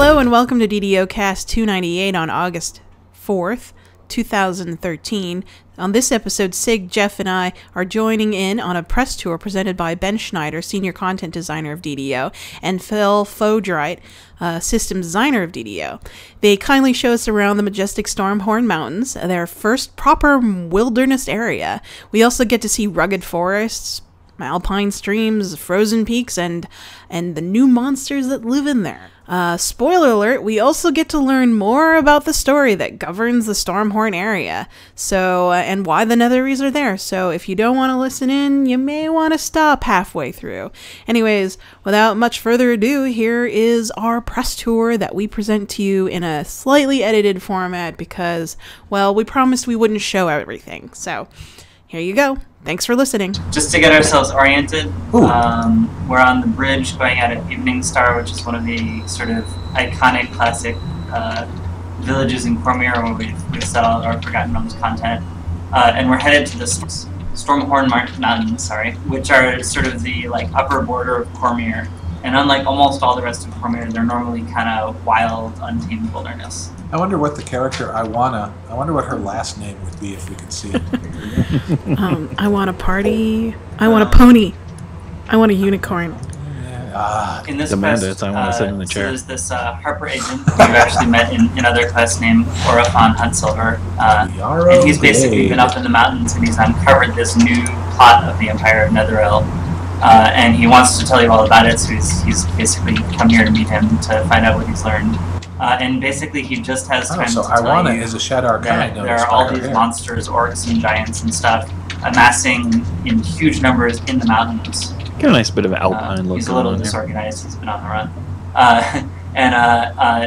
Hello and welcome to DDOcast 298 on August 4th, 2013. On this episode, Sig, Geoff, and I are joining in on a press tour presented by Ben Schneider, Senior Content Designer of DDO, and Phil Fogerite, Systems Designer of DDO. They kindly show us around the majestic Stormhorn Mountains, their first proper wilderness area. We also get to see rugged forests, alpine streams, frozen peaks, and the new monsters that live in there. Spoiler alert, we also get to learn more about the story that governs the Stormhorn area, so and why the Netherese are there. So if you don't want to listen in, you may want to stop halfway through. Anyways, without much further ado, here is our press tour that we present to you in a slightly edited format because, well, we promised we wouldn't show everything. So here you go. Thanks for listening. Just to get ourselves oriented, we're on the bridge going out of Evening Star, which is one of the sort of iconic classic villages in Cormyr where we sell our Forgotten Realms content. And we're headed to the Stormhorn Mountains, which are sort of the upper border of Cormyr. And unlike almost all the rest of Cormyr, they're normally kind of wild, untamed wilderness. I wonder what the character I wonder what her last name would be if we could see it. I want a party. I want a pony. I want a unicorn. In this Amanda, quest, I want to sit in the chair. So there's this Harper agent who we've actually met in other quests named Cordovan Huntsilver. And he's basically been up in the mountains and he's uncovered this new plot of the Empire of Netheril. And he wants to tell you all about it, so he's basically come here to meet him to find out what he's learned. And basically he just has time to tell you is a Shadow Arcana. that there are all these monsters, orcs and giants and stuff, amassing in huge numbers in the mountains. Get a nice bit of alpine look. He's a little disorganized, he's been on the run.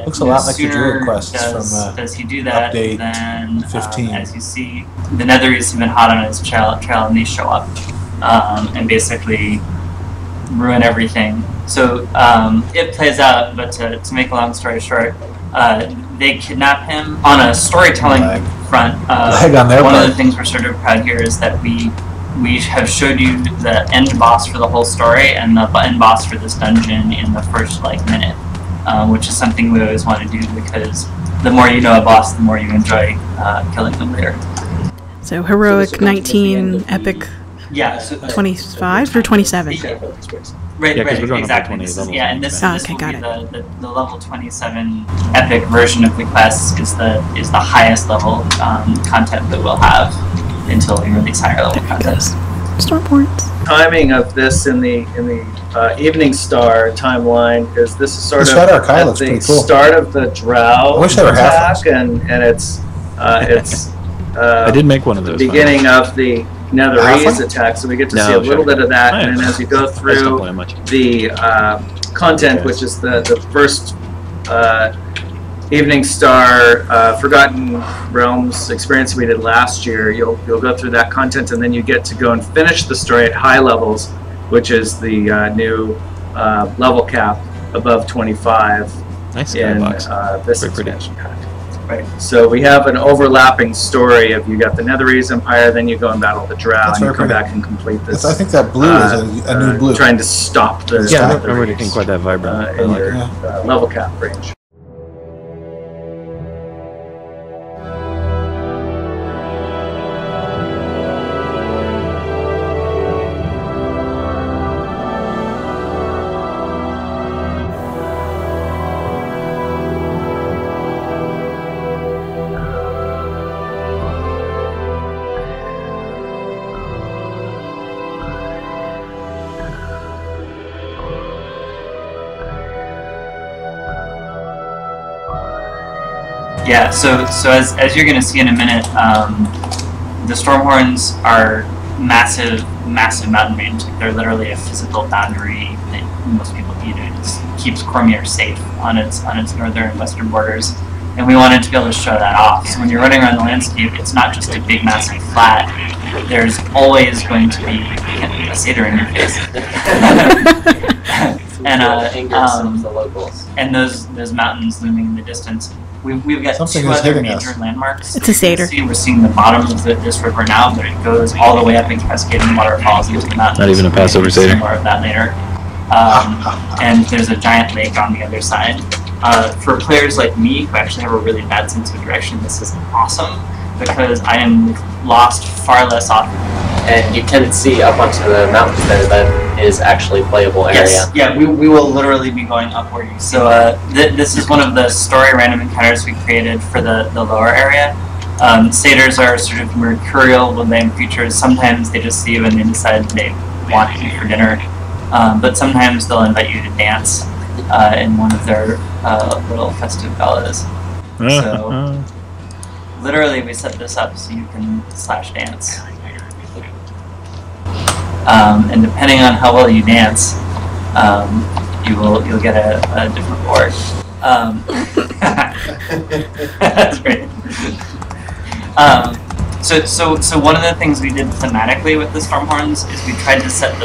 Looks a lot like the Druid quests from does he do that, update then 15. As you see, the Netherese have been hot on his trail and they show up and basically ruin everything. So it plays out, but to make a long story short, they kidnap him. On a storytelling front, one of the things we're sort of proud here is that we have showed you the end boss for the whole story and the end boss for this dungeon in the first minute, which is something we always want to do because the more you know a boss, the more you enjoy killing them later. So heroic 19, epic. Yeah, so 25 or 27? Right, exactly. And this will be got it. The level 27 epic version of the quest is the highest level content that we'll have until we release higher level content. Stormhorns. Timing of this in the Evening Star timeline is this is sort of at the start of the Drow attack, and it's I did make one of those. Beginning of the Netherese attack, so we get to see a little bit of that, and then as you go through the content, which is the first Evening Star Forgotten Realms experience we did last year, you'll go through that content, and then you get to go and finish the story at high levels, which is the new level cap above 25 in this expansion pack. Right. So we have an overlapping story of you got the Netherese Empire, then you go and battle the Drow, and you come back and complete this. I think that blue is a new blue. Trying to stop the I don't remember anything quite that vibrant in your level cap range. Yeah, so as you're going to see in a minute, the Stormhorns are massive mountain range. They're literally a physical boundary that most people it keeps Cormyr safe on its northern and western borders. And we wanted to be able to show that off. So when you're running around the landscape, it's not just a big massive flat. There's always going to be a satyr in your face. And those mountains looming in the distance. We've got two other major landmarks. It's a satyr. We're seeing the bottom of this river now, but it goes all the way up in cascading waterfalls into the mountains. Not even a Passover satyr. More of that later. And there's a giant lake on the other side. For players like me who actually have a really bad sense of direction, this is awesome because I am lost far less often. And you can see up onto the mountains there that is actually playable area. Yes, yeah, we will literally be going upward. So this is one of the story random encounters we created for the lower area. Satyrs are sort of mercurial, mundane creatures. Sometimes they just see you and they decide they want you for dinner. But sometimes they'll invite you to dance in one of their little festive ballas. So literally we set this up so you can /dance. And depending on how well you dance, you'll get a different reward. That's great. So one of the things we did thematically with the Stormhorns is we tried to set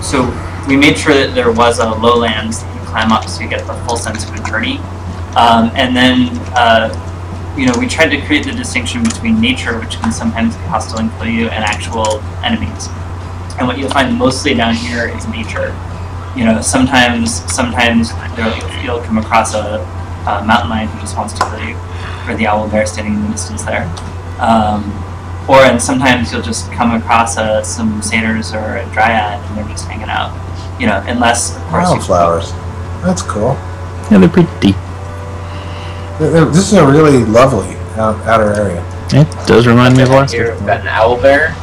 so we made sure that there was a lowlands that you climb up so you get the full sense of a journey. And then we tried to create the distinction between nature, which can sometimes be hostile and kill you, and actual enemies. And what you'll find mostly down here is nature. Sometimes you'll come across a mountain lion who just wants to kill you, or the owl bear standing in the distance there. And sometimes you'll just come across some satyrs or a dryad, and they're just hanging out. Unless of course Wildflowers. That's cool. Yeah, they're pretty deep. This is a really lovely outer area. It does remind me of last Here we've got an owl bear.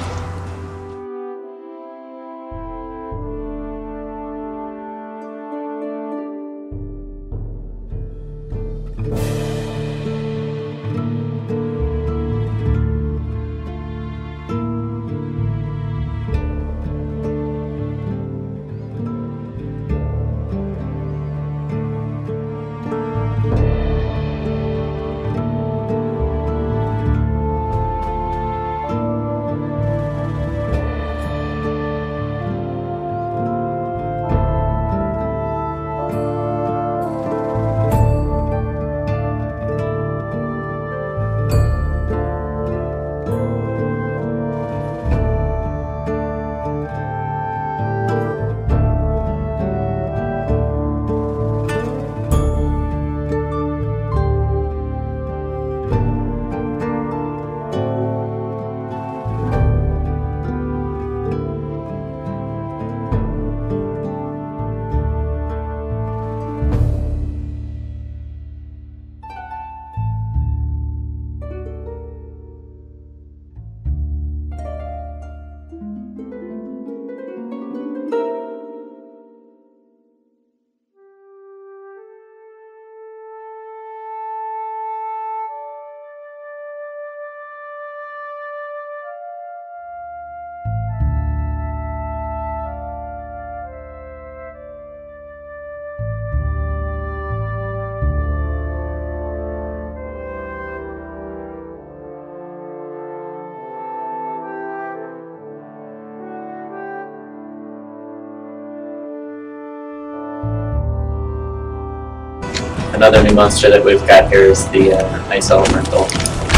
Another new monster that we've got here is the Ice Elemental.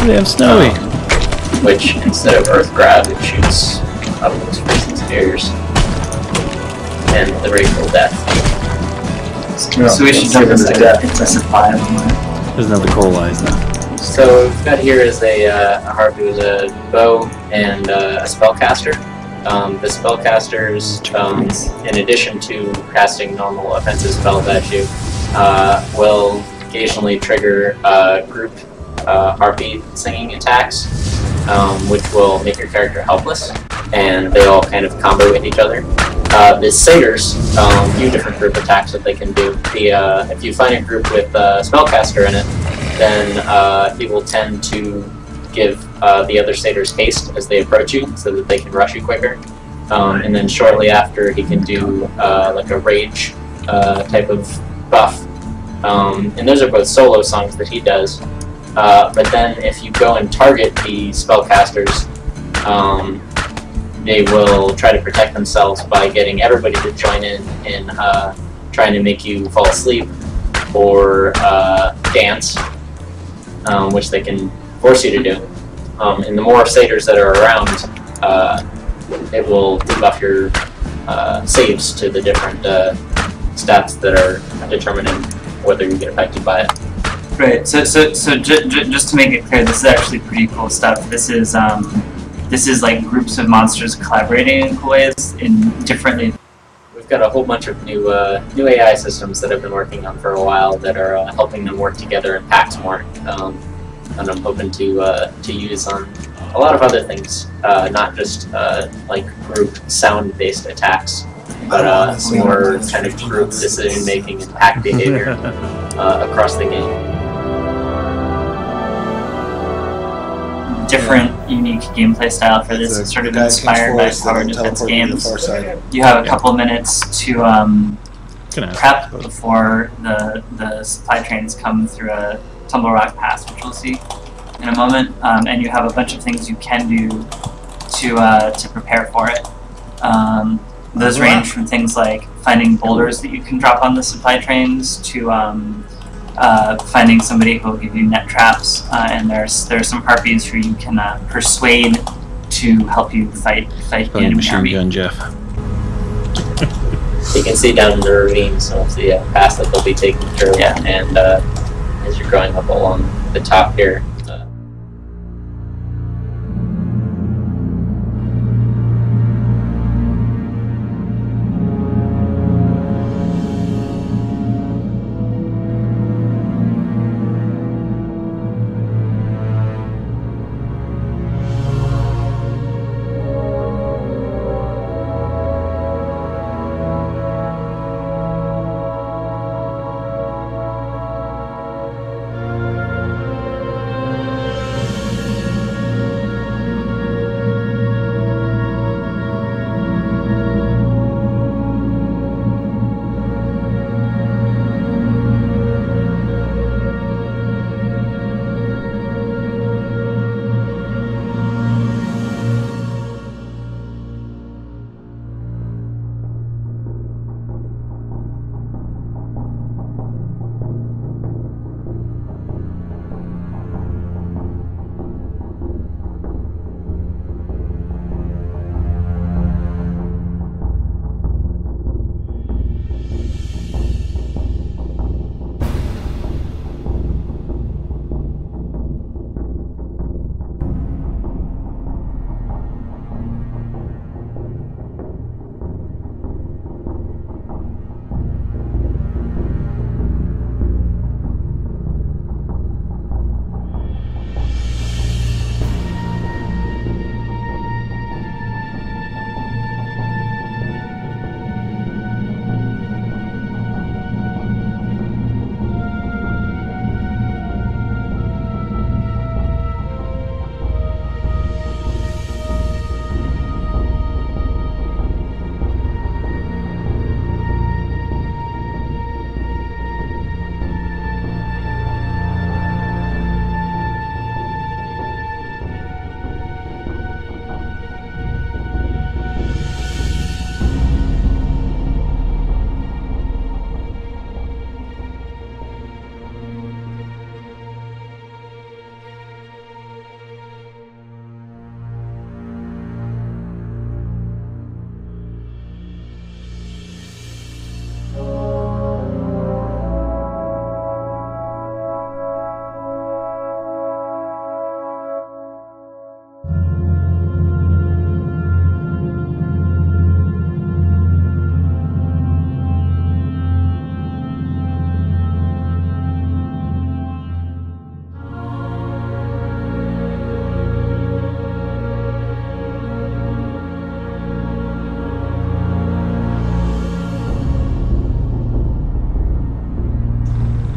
They have Snowy. Which, instead of Earth Grab, it shoots out of those freezing spears. And the Rageful Death. So we should jump into supply of them. There's another coal eyes now. So what we've got here is a harpy with a bow and a spellcaster. The spellcasters, in addition to casting normal offensive spells at you, will occasionally trigger group harpy singing attacks, which will make your character helpless, and they all kind of combo with each other. The satyrs, few different group attacks that they can do. If you find a group with a spellcaster in it, then he will tend to give the other satyrs haste as they approach you, so that they can rush you quicker. And then shortly after, he can do like a rage type of buff. And those are both solo songs that he does. But then if you go and target the spellcasters, they will try to protect themselves by getting everybody to join in trying to make you fall asleep or dance, which they can force you to do. And the more satyrs that are around, it will debuff your saves to the different stats that are determining whether you get affected by it. Right. So just to make it clear, this is actually pretty cool stuff. This is like groups of monsters collaborating in cool ways in differently. We've got a whole bunch of new AI systems that I've been working on for a while that are helping them work together in packs more, and I'm hoping to use on a lot of other things, not just like group sound-based attacks, but more kind of group decision-making and pack behavior across the game. Different, unique gameplay style for this. It's sort of inspired by tower defense games. You have a couple minutes to prep before the supply trains come through a Tumble Rock Pass, which we'll see in a moment, and you have a bunch of things you can do to prepare for it. Those range from things like finding boulders that you can drop on the supply trains to finding somebody who will give you net traps, and there's some harpies who you can persuade to help you fight the enemy army. Gun, Geoff. You can see down in the ravine some of the paths that they'll be taking through, and as you're going up along the top here.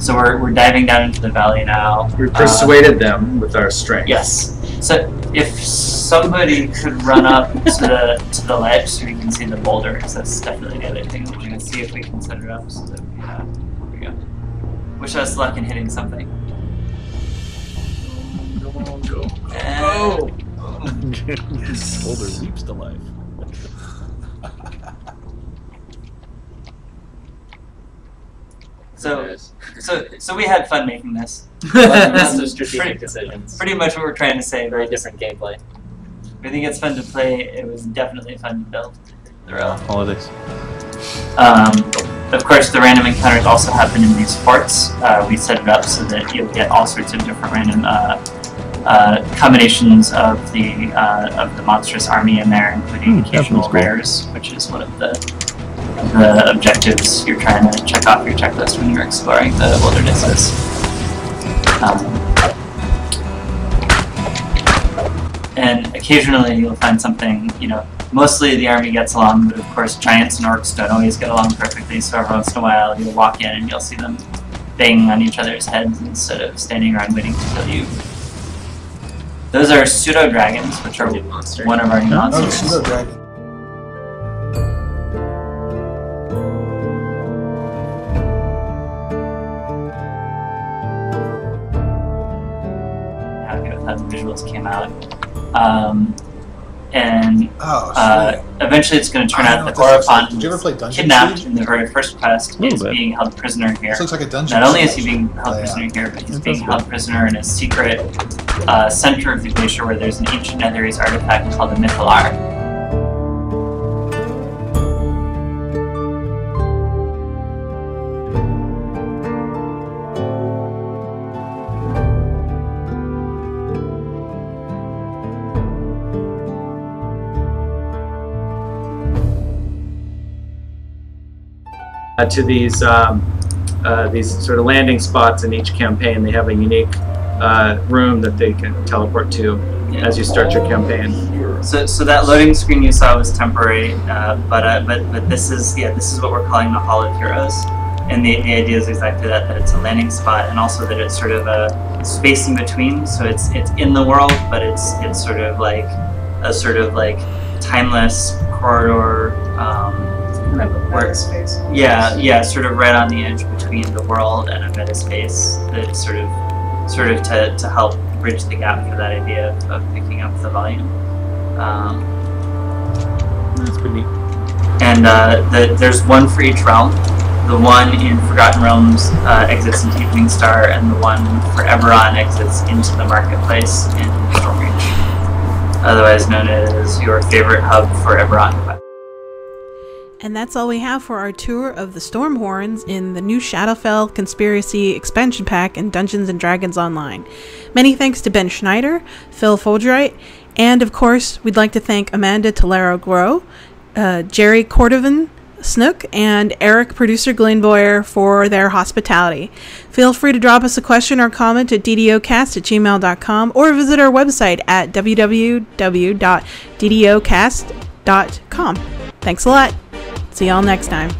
So we're diving down into the valley now. We persuaded them with our strength. Yes. So if somebody could run up to the ledge so we can see the boulders, that's definitely the other thing. We're going to see if we can set it up so that we have. Here we go. Wish us luck in hitting something. Go. Oh! Yes. Boulder leaps to life. So we had fun making this. Lots of strategic decisions. Pretty much what we're trying to say. Very different gameplay. I think it's fun to play. It was definitely fun to build. Holidays. Of course, the random encounters also happen in these forts. We set it up so that you'll get all sorts of different random combinations of the monstrous army in there, including occasional rares, which is one of the objectives you're trying to check off your checklist when you're exploring the wildernesses. And occasionally you'll find something, mostly the army gets along, but of course giants and orcs don't always get along perfectly, so every once in a while you'll walk in and you'll see them banging on each other's heads instead of standing around waiting to kill you. Those are pseudo-dragons, which are one of our new monsters. Pseudo-dragon. Happy with how the visuals came out. Eventually it's going to turn out that Cordovan, kidnapped in the very first quest, is being held prisoner here. This looks like a dungeon. Not only is he being held prisoner here, but he's being held prisoner in a secret center of the glacier where there's an ancient Netherese artifact called the Mythalar. To these sort of landing spots in each campaign. They have a unique room that they can teleport to as you start your campaign. So that loading screen you saw was temporary, but this is what we're calling the Hall of Heroes, and the idea is exactly that it's a landing spot, and also that it's sort of a space in between. So it's in the world, but it's sort of like a timeless corridor. Sort of right on the edge between the world and a meta space that sort of to help bridge the gap for that idea of picking up the volume. That's pretty neat. And there's one for each realm. The one in Forgotten Realms exits into Evening Star, and the one for Eberron exits into the marketplace in Stormreach, otherwise known as your favorite hub for Eberron. And that's all we have for our tour of the Stormhorns in the new Shadowfell Conspiracy expansion pack in Dungeons & Dragons Online. Many thanks to Ben Schneider, Phil Fogerite, and of course, we'd like to thank Amanda Tolero, Jerry Cordovan, Snook, and Erik ProducerGlin for their hospitality. Feel free to drop us a question or comment at DDOcast@gmail.com or visit our website at www.DDOcast.com. Thanks a lot. See y'all next time.